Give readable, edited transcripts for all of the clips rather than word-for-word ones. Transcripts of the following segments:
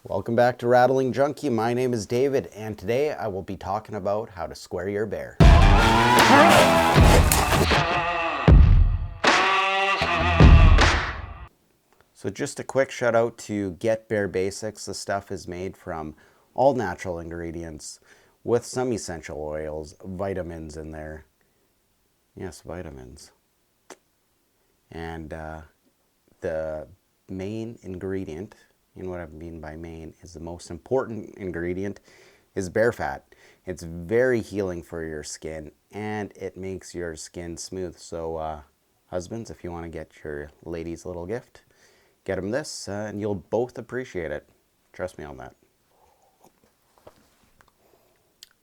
Welcome back to Rattling Junkie. My name is David, and today I will be talking about how to square your bear. So just a quick shout out to Get Bear Basics. The stuff is made from all natural ingredients with some essential oils, vitamins in there. Yes, vitamins. And the main ingredient, and what I mean by main is the most important ingredient, is bear fat. It's very healing for your skin and it makes your skin smooth. So husbands, if you want to get your ladies a little gift, get them this and you'll both appreciate it. Trust me on that.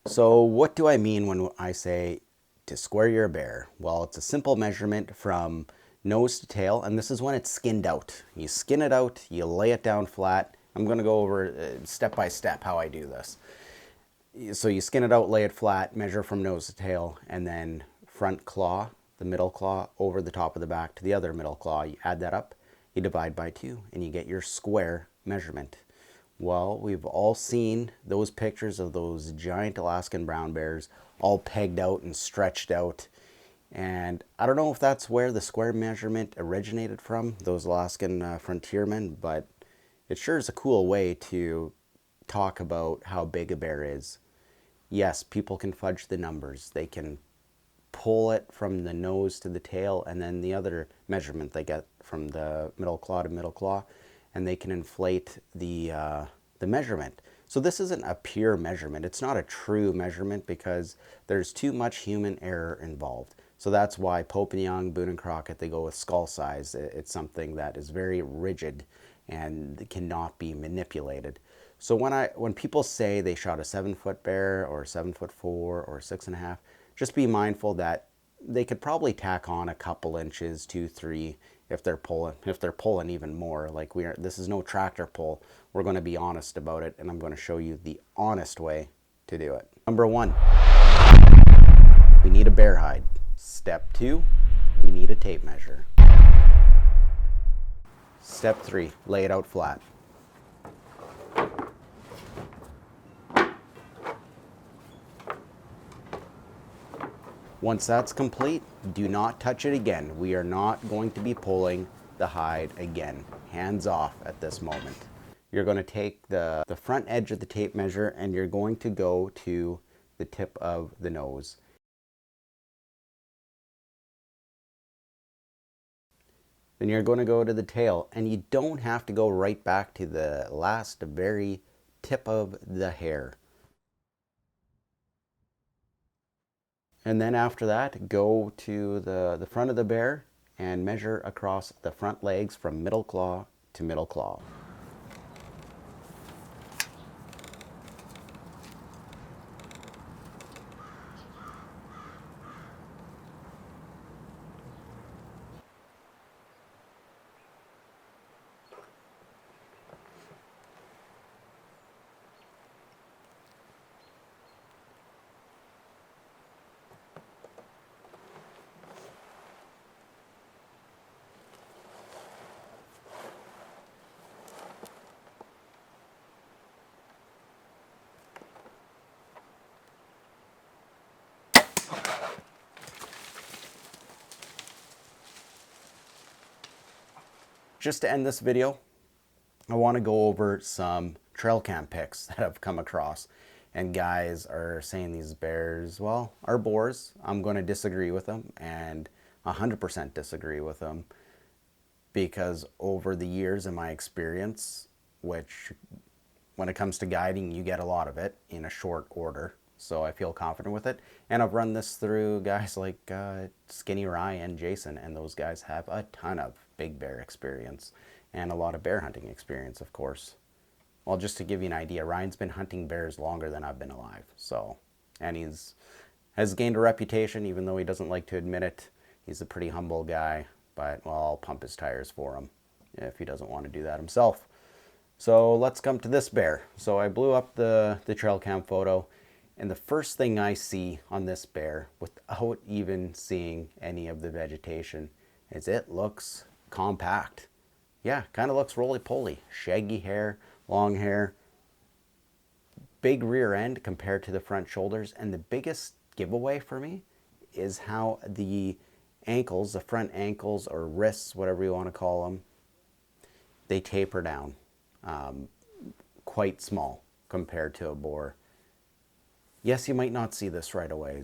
So what do I mean when I say to square your bear? Well, it's a simple measurement from nose to tail, and this is when it's skinned out. You skin it out, you lay it down flat. I'm going to go over step by step how I do this. So you skin it out, lay it flat, measure from nose to tail, and then front claw, the middle claw, over the top of the back to the other middle claw. You add that up, you divide by 2, and you get your square measurement. Well, we've all seen those pictures of those giant Alaskan brown bears all pegged out and stretched out. And I don't know if that's where the square measurement originated from, those Alaskan frontiermen, but it sure is a cool way to talk about how big a bear is. Yes, people can fudge the numbers. They can pull it from the nose to the tail, and then the other measurement they get from the middle claw to middle claw, and they can inflate the measurement. So this isn't a pure measurement. It's not a true measurement because there's too much human error involved. So that's why Pope and Young, Boone and Crockett, they go with skull size. It's something that is very rigid and cannot be manipulated. So when people say they shot a 7-foot bear or 7'4" or 6.5, just be mindful that they could probably tack on a couple inches, 2, 3, if they're pulling even more. Like this is no tractor pull. We're going to be honest about it, and I'm going to show you the honest way to do it. Number 1, we need a bear hide. Step 2, we need a tape measure. Step 3, lay it out flat. Once that's complete, do not touch it again. We are not going to be pulling the hide again. Hands off at this moment. You're going to take the front edge of the tape measure and you're going to go to the tip of the nose. Then you're going to go to the tail, and you don't have to go right back to the very tip of the hair. And then after that, go to the front of the bear and measure across the front legs from middle claw to middle claw. Just to end this video, I want to go over some trail cam pics that I've come across. And guys are saying these bears, well, are boars. I'm going to disagree with them, and 100% disagree with them, because over the years in my experience, which when it comes to guiding, you get a lot of it in a short order. So I feel confident with it. And I've run this through guys like Skinny Ryan and Jason, and those guys have a ton of big bear experience and a lot of bear hunting experience, of course. Well, just to give you an idea, Ryan's been hunting bears longer than I've been alive. So, and has gained a reputation, even though he doesn't like to admit it. He's a pretty humble guy, but well, I'll pump his tires for him if he doesn't want to do that himself. So let's come to this bear. So I blew up the trail cam photo, and the first thing I see on this bear, without even seeing any of the vegetation, is it looks compact. Yeah, kind of looks roly-poly. Shaggy hair, long hair, big rear end compared to the front shoulders. And the biggest giveaway for me is how the ankles, the front ankles or wrists, whatever you want to call them, they taper down quite small compared to a boar. Yes, you might not see this right away.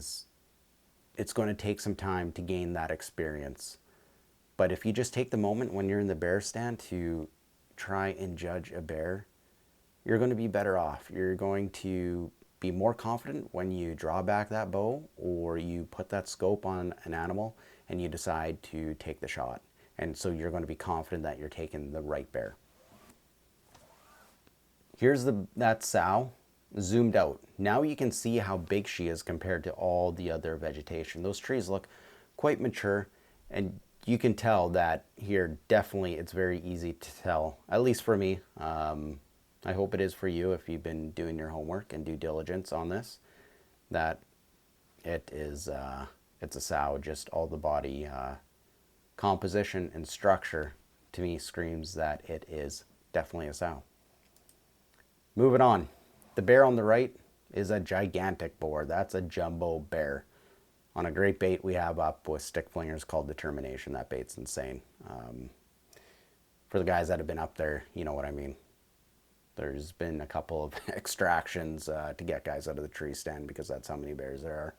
It's going to take some time to gain that experience. But if you just take the moment when you're in the bear stand to try and judge a bear, you're going to be better off. You're going to be more confident when you draw back that bow or you put that scope on an animal and you decide to take the shot. And so you're going to be confident that you're taking the right bear. Here's that sow zoomed out. Now you can see how big she is compared to all the other vegetation. Those trees look quite mature, and you can tell that here definitely it's very easy to tell, at least for me. I hope it is for you if you've been doing your homework and due diligence on this, that it's a sow. Just all the body composition and structure to me screams that it is definitely a sow. Moving on. The bear on the right is a gigantic boar. That's a jumbo bear. On a great bait we have up with stick flingers called Determination. That bait's insane. For the guys that have been up there, you know what I mean. There's been a couple of extractions to get guys out of the tree stand because that's how many bears there are.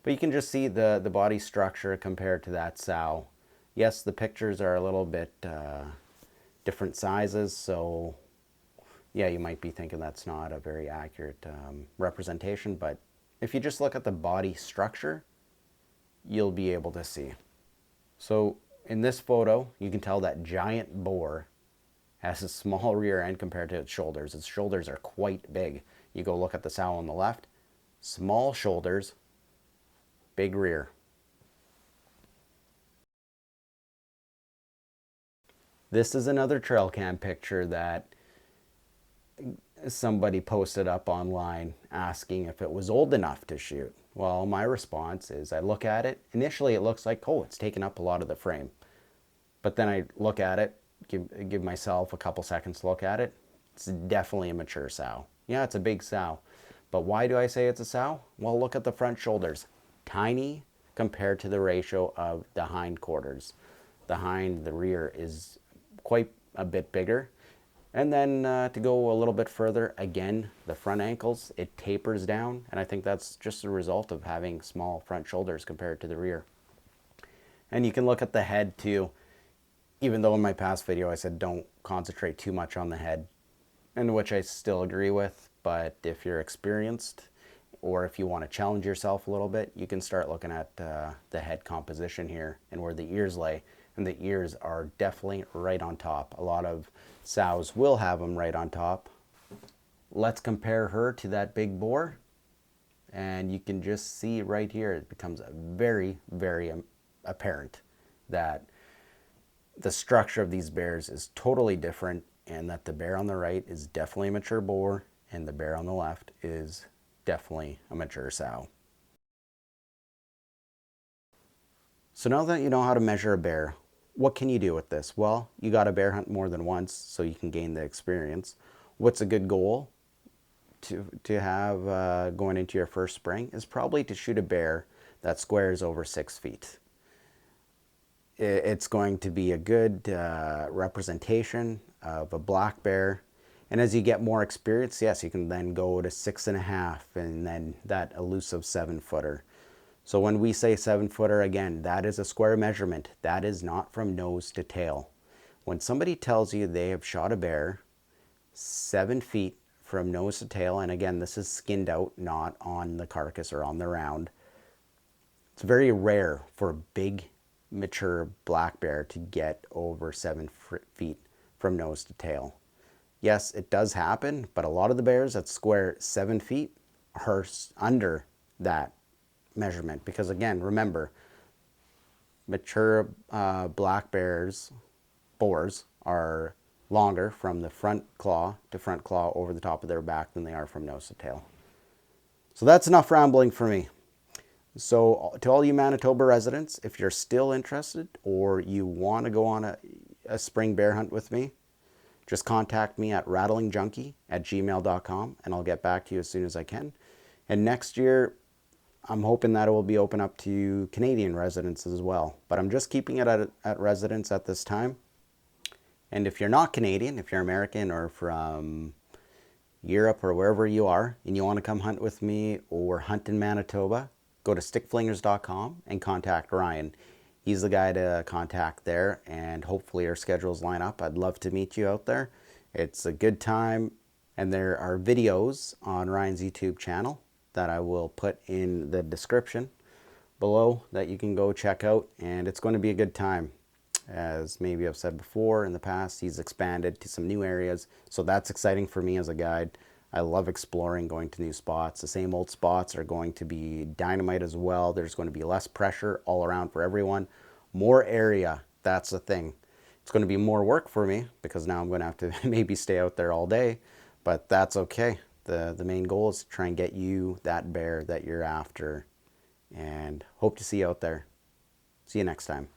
But you can just see the body structure compared to that sow. Yes, the pictures are a little bit different sizes, so yeah, you might be thinking that's not a very accurate representation, but if you just look at the body structure, you'll be able to see. So in this photo, you can tell that giant boar has a small rear end compared to its shoulders. Its shoulders are quite big. You go look at the sow on the left, small shoulders, big rear. This is another trail cam picture that somebody posted up online asking if it was old enough to shoot. Well, my response is I look at it. Initially, it looks like, oh, it's taken up a lot of the frame. But then I look at it, give myself a couple seconds to look at it. It's definitely a mature sow. Yeah, it's a big sow. But why do I say it's a sow? Well, look at the front shoulders. Tiny compared to the ratio of the hind quarters. The rear is quite a bit bigger. And then to go a little bit further, again, the front ankles, it tapers down. And I think that's just a result of having small front shoulders compared to the rear. And you can look at the head too. Even though in my past video I said don't concentrate too much on the head, and which I still agree with. But if you're experienced or if you want to challenge yourself a little bit, you can start looking at the head composition here and where the ears lay. And the ears are definitely right on top. A lot of sows will have them right on top. Let's compare her to that big boar. And you can just see right here, it becomes very, very apparent that the structure of these bears is totally different, and that the bear on the right is definitely a mature boar and the bear on the left is definitely a mature sow. So now that you know how to measure a bear, what can you do with this? Well, you got to bear hunt more than once so you can gain the experience. What's a good goal to have going into your first spring is probably to shoot a bear that squares over 6 feet. It's going to be a good representation of a black bear. And as you get more experience, yes, you can then go to 6.5 and then that elusive 7-footer. So when we say 7-footer, again, that is a square measurement. That is not from nose to tail. When somebody tells you they have shot a bear 7 feet from nose to tail, and again, this is skinned out, not on the carcass or on the round. It's very rare for a big, mature black bear to get over 7 feet from nose to tail. Yes, it does happen, but a lot of the bears that square 7 feet are under that measurement, because again, remember, mature black boars are longer from the front claw to front claw over the top of their back than they are from nose to tail. So that's enough rambling for me. So to all you Manitoba residents, if you're still interested or you want to go on a spring bear hunt with me, just contact me at RattlingJunkie@gmail.com and I'll get back to you as soon as I can. And next year, I'm hoping that it will be open up to Canadian residents as well. But I'm just keeping it at residents at this time. And if you're not Canadian, if you're American or from Europe or wherever you are, and you want to come hunt with me or hunt in Manitoba, go to stickflingers.com and contact Ryan. He's the guy to contact there, and hopefully our schedules line up. I'd love to meet you out there. It's a good time, and there are videos on Ryan's YouTube channel that I will put in the description below that you can go check out, and it's going to be a good time. As maybe I've said before in the past, he's expanded to some new areas, so that's exciting for me as a guide. I love exploring, going to new spots. The same old spots are going to be dynamite as well. There's going to be less pressure all around for everyone. More area, that's the thing. It's going to be more work for me because now I'm going to have to maybe stay out there all day, but that's okay. The main goal is to try and get you that bear that you're after, and hope to see you out there. See you next time.